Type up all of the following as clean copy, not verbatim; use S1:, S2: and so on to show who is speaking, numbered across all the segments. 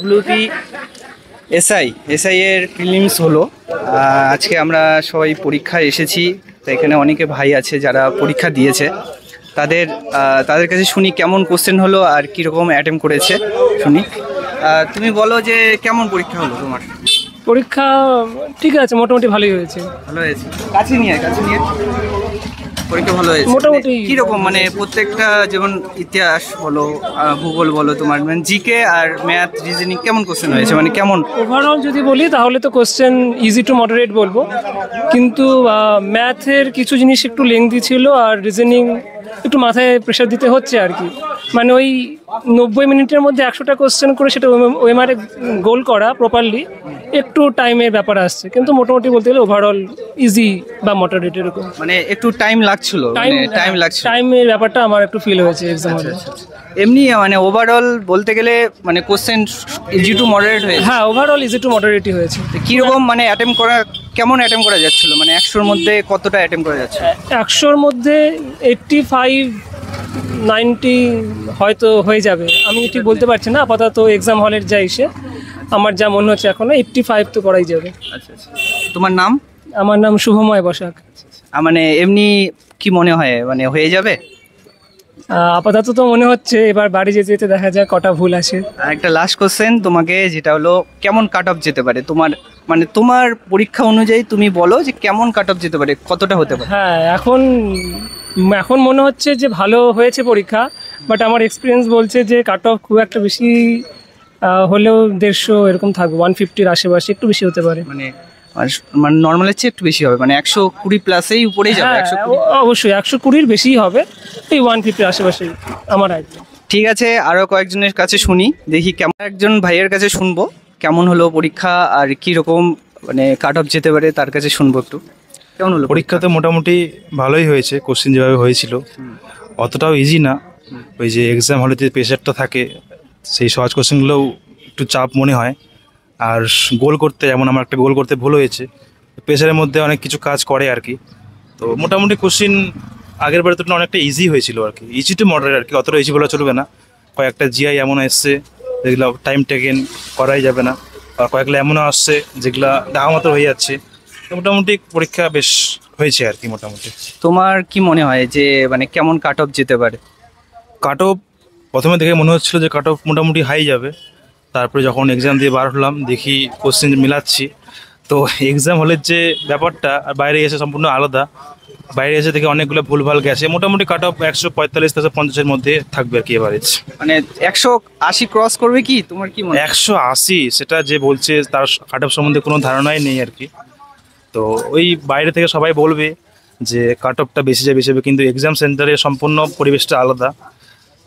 S1: WP SI এর prelims হলো। আজকে আমরা সবাই পরীক্ষায় এসেছি, তো এখানে অনেকে ভাই আছে যারা পরীক্ষা দিয়েছে। তাদের কাছে শুনি কেমন কোশ্চেন হলো আর কীরকম অ্যাটেম্প করেছে শুনি। তুমি বলো যে কেমন পরীক্ষা হলো তোমার?
S2: পরীক্ষা ঠিক আছে, মোটামুটি ভালোই হয়েছে।
S1: ভালো হয়েছে, কাছে নিয়ে পরীক্ষা ভালো হয়েছে
S2: মোটামুটি।
S1: কিরকম মানে প্রত্যেকটা যেমন ইতিহাস বলো, ভূগোল বলো, তোমার মানে জিকে আর ম্যাথ রিজনিং কেমন কোশ্চেন হয়েছে, মানে কেমন?
S2: ওভারঅল যদি বলি তাহলে তো কোশ্চেন ইজি টু মডারেট বলবো, কিন্তু ম্যাথের কিছু জিনিস একটু লেংদি ছিল আর রিজনিং একটু মাথায় প্রেশার দিতে হচ্ছে আর কি। মানে ওই 90 মিনিটের মধ্যে 100টা কোশ্চেন করে সেটা ওএমআর গোল করা প্রপারলি একটু টাইমের ব্যাপার আসছে, কিন্তু মোটামুটি বলতে গেলে ওভারঅল ইজি বা মডারেট এরকম।
S1: মানে একটু টাইম লাগছিল,
S2: টাইমের ব্যাপারটা আমার একটু ফিল হয়েছে এক্সাম হলে।
S1: এমনি মানে ওভারঅল বলতে গেলে মানে কোশ্চেন ইজি টু মডারেট হয়েছে।
S2: হ্যাঁ, ওভারঅল ইজি টু মডারেটই হয়েছে।
S1: কীরকম মানে কেমন অ্যাটেম্প করা যাচ্ছিল, মানে 100-র মধ্যে কতটা অ্যাটেম্প করা যাচ্ছে?
S2: 100-র মধ্যে 85-90 হয়তো হয়ে যাবে, আমি ঠিক বলতে পারছি না আপাতত। এক্সাম হলের যা এসে আমার যা মনে হচ্ছে এখনো 85 তো করাই যাবে।
S1: আচ্ছা। তোমার নাম?
S2: আমার নাম শুভময় বসাক।
S1: মানে এমনি কি মনে হয়, মানে হয়ে যাবে?
S2: আপাতত তো মনে হচ্ছে, এবার বাড়ি যেতে যেতে দেখা যায় কটা ভুল আসে।
S1: আর একটা লাস্ট কোশ্চেন তোমাকে, যেটা হলো কেমন কাট অফ যেতে পারে তোমার, মানে তোমার পরীক্ষা অনুযায়ী তুমি বলো যে কেমন কাট অফ যেতে পারে, কতটা হতে পারে?
S2: হ্যাঁ, এখন মনে হচ্ছে যে ভালো হয়েছে পরীক্ষা, বাট আমার এক্সপিরিয়েন্স বলছে যে কাট অফ খুব একটা বেশি হলেও 150 এরকম থাকবে, 150-র আশেপাশে, একটু বেশি হতে পারে। মানে
S1: নর্মালের চেয়ে একটু বেশি হবে, মানে 120 প্লাসেই উপরেই যাবে?
S2: অবশ্যই 120-র বেশিই হবে, এই 150-র আশেপাশেই আমার আইডিয়া।
S1: ঠিক আছে, আরও কয়েকজনের কাছে শুনি, দেখি কেমন। একজন ভাইয়ের কাছে শুনবো কেমন হলো পরীক্ষা আর কীরকম মানে কাট অফ যেতে পারে, তার কাছে শুনবো একটু। কেমন হলো
S3: পরীক্ষা? তো মোটামুটি ভালোই হয়েছে, কোশ্চেন যেভাবে হয়েছিল অতটাও ইজি না। ওই যে এক্সাম হলে যে প্রেশারটা থাকে, সেই সহজ কোশ্চেনগুলোও একটু চাপ মনে হয়। আর গোল করতে, যেমন আমার একটা গোল করতে ভুল হয়েছে, প্রেশারের মধ্যে অনেক কিছু কাজ করে আর কি। তো মোটামুটি কোশ্চেন আগের বারের তুলনায় অনেকটা ইজি হয়েছিল আর কি, ইজি টু মডারেট আর কি, অতটা ইজি বলা চলবে না। কয়েকটা জিআই এমন এসছে যেগুলো টাইম টেকেন করাই যাবে না, আর কয়েকগুলো এমনও আসছে যেগুলো দেখা মতো হয়ে যাচ্ছে। মোটামুটি পরীক্ষা বেশ হয়েছে আর কি মোটামুটি।
S1: তোমার কি মনে হয় যে মানে কেমন কাট অফ যেতে পারে?
S3: কাট অফ প্রথমে দেখে মনে হচ্ছিলো যে কাট অফ মোটামুটি হাই যাবে, তারপরে যখন এক্সাম দিয়ে বার হলাম দেখি কোশ্চেন মিলাচ্ছি, তো এক্সাম হলের যে ব্যাপারটা আর বাইরে এসে সম্পূর্ণ আলাদা। বাইরে এসে দেখে অনেকগুলো ভুলভাল গেছে, মোটামুটি কাট অফ 145-150-এর মধ্যে থাকবে আর কি এভারেজ।
S1: মানে 180 ক্রস করবে কি তোমার কি মনে হয়?
S3: 180 সেটা যে বলছে তার কাট অফ সম্বন্ধে কোনো ধারণাই নেই আর কি। তো ওই বাইরে থেকে সবাই বলবে যে কাট অফটা বেশি যাবে, কিন্তু এক্সাম সেন্টারে সম্পূর্ণ পরিবেশটা আলাদা,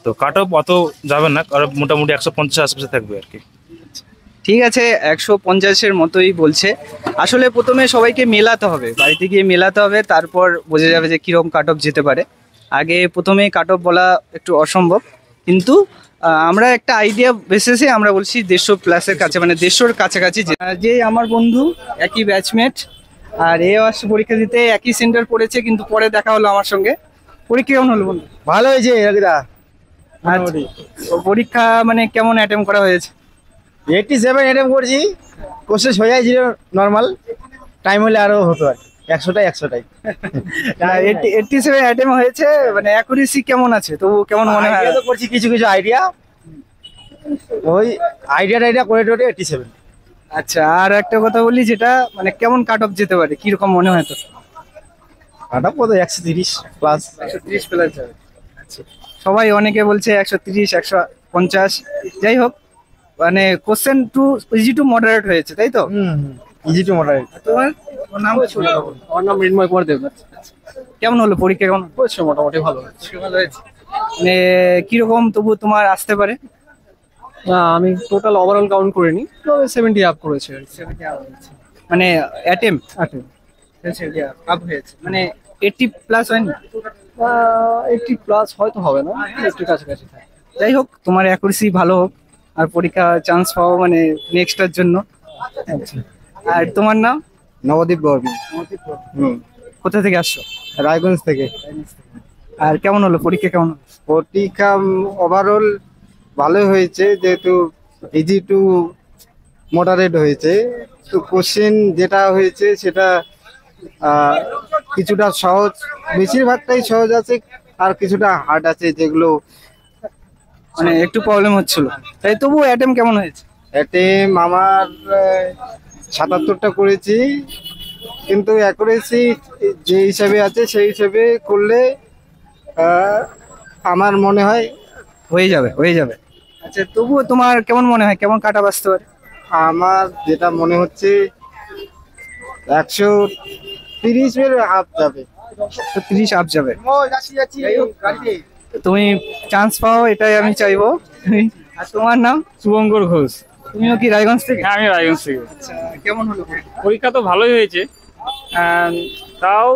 S3: তো কাট অফ অত যাবে না, কারণ মোটামুটি 150 আশেপাশে থাকবে আর কি।
S1: ঠিক আছে, 150-এর মতোই বলছে। আসলে প্রথমে সবাইকে মেলাতে হবে, বাড়িতে গিয়ে মেলাতে হবে, তারপর বোঝা যাবে যে কীরকম কাট অফ যেতে পারে। আগে প্রথমে কাট অফ বলা একটু অসম্ভব, কিন্তু আমরা একটা আইডিয়া বেসিসে আমরা বলছি 150 প্লাসের কাছে, মানে 150-র কাছাকাছি। যে আমার বন্ধু, একই ব্যাচমেট, আর এও আসছে পরীক্ষা দিতে, একই সেন্টার পড়েছে, কিন্তু পরে দেখা হলো আমার সঙ্গে। পরীক্ষা কেমন হলো বন্ধু?
S4: ভালো হয়েছে।
S1: পরীক্ষা মানে কেমন অ্যাটেম্প করা হয়েছে?
S4: 87 অ্যাটেম্প করছি, কোশ্চেন হয়ে যাচ্ছিল নর্মাল, টাইম হলে আরো হতো আর 100টাই
S1: 87 অ্যাটেম্প হয়েছে, মানে অ্যাকুরেসি কেমন আছে তবু কেমন মনে হয়?
S4: তো করছি কিছু আইডিয়া, ওই আইডিয়া করে টোটে 87।
S1: আচ্ছা, আর একটা কথা বলি, যেটা মানে কেমন কাট অফ যেতে পারে, কিরকম মনে হয় তো?
S4: কাট অফ কত? 130 প্লাস।
S1: 130 প্লাস যাবে। আচ্ছা, সবাই অনেকে বলছে 130, 150, যাই হোক, মানে কোশ্চেন ইজি টু মডারেট হয়েছে, তাই তো?
S4: Easy to moderate.
S1: তোমার নাম?
S2: আমার নাম মৃন্ময় কুমার দেব।
S1: কেমন হলো পরীক্ষা, কেমন
S2: হয়েছে? মোটামুটি ভালো হয়েছে।
S1: মানে কিরকম তবু তোমার আসতে পারে?
S2: আমি টোটাল ওভারঅল কাউন্ট করিনি, তবে 70 আপ করেছে।
S1: মানে অ্যাটেম্প আপ হয়েছে, মানে 80 প্লাস হয়নি?
S2: 80 প্লাস হয়তো হবে না, একটু কাছাকাছি থাকে।
S1: যাই হোক, তোমার অ্যাকুরেসি ভালো হোক, আর পরীক্ষা চান্স পাও মানে নেক্সটার জন্য। আর তোমার নাম?
S4: নবদ্বীপ বর্মন।
S1: কোথা থেকে আসছো?
S4: রায়গঞ্জ থেকে।
S1: আর কেমন হলো পরীক্ষা, কেমন?
S4: পরীক্ষা ওভারঅল ভালোই হয়েছে, যেহেতু ইজি টু মডারেট হয়েছে। তো কোশ্চেন যেটা হয়েছে সেটা কিছুটা সহজ, বেশিরভাগটাই সহজ আছে, আর কিছুটা হার্ড আছে যেগুলো
S1: মানে একটু প্রবলেম হচ্ছিল, তাই তবু অ্যাটেম্প কেমন হয়েছে?
S4: অ্যাটেম আমার 77টা করেছি, কিন্তু অ্যাকুরেসি যে হিসাবে আছে সেই হিসাবে করলে আমার মনে হয়
S1: হয়ে যাবে, হয়ে যাবে। আচ্ছা, তবুও তোমার কেমন মনে হয়, কেমন কাটা বাঁচতে পারে?
S4: আমার যেটা মনে হচ্ছে 130 আপ যাবে।
S1: 30 আপ যাবে। তুমি চান্স পাও, এটাই আমি চাইবো। আর তোমার নাম?
S5: শুভঙ্কর ঘোষ।
S1: তুমিও কি রায়গঞ্জ থেকে?
S5: হ্যাঁ, আমি রায়গঞ্জ থেকে।
S1: আচ্ছা, কেমন হলো?
S5: পরীক্ষা তো ভালোই হয়েছে, তাও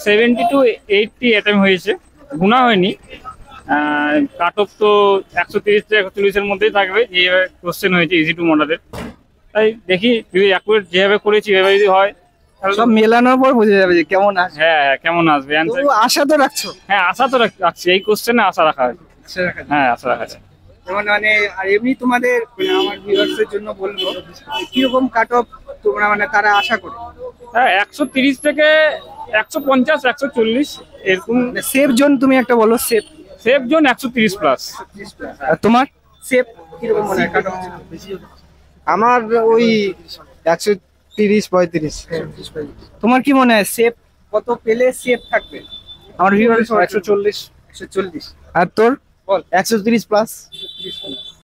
S5: 70 to 80 অ্যাটেম্প হয়েছে, গুণা হয়নি। কাট অফ তো 130 থেকে 140-এর মধ্যেই থাকবে, যেভাবে কোশ্চেন হয়েছে ইজি টু মডারেট। তাই দেখি যদি অ্যাকুরেট যেভাবে করেছি এভাবে যদি হয় তাহলে
S1: সব মেলানোর পর বোঝা যাবে যে কেমন আসবে।
S5: হ্যাঁ হ্যাঁ, কেমন আসবে অ্যান্সার।
S1: তবু আশা তো রাখছো?
S5: হ্যাঁ, আশা তো রাখছি, এই কোশ্চেনে আশা রাখা আছে। হ্যাঁ, আশা রাখা আছে।
S1: যেমন মানে আর এমনি তোমাদের মানে আমার ভিউয়ার্সের জন্য বলবো কিরকম কাট অফ তোমরা মানে তারা আশা করে?
S5: হ্যাঁ, 130 থেকে 150, 140 এরকম।
S1: সেফ জোন তুমি একটা বলো, সেফ।
S5: Safe zone 130 plus.
S1: আর তোমার সেফ কিরকম মনে হয় কাট অফ?
S4: আমার ওই 130-35।
S1: তোমার কি মনে হয় সেফ কত পেলে সেফ থাকবে? আমার ভিউয়ার্স 140। 140। আর তোর? বল।
S4: 130 প্লাস।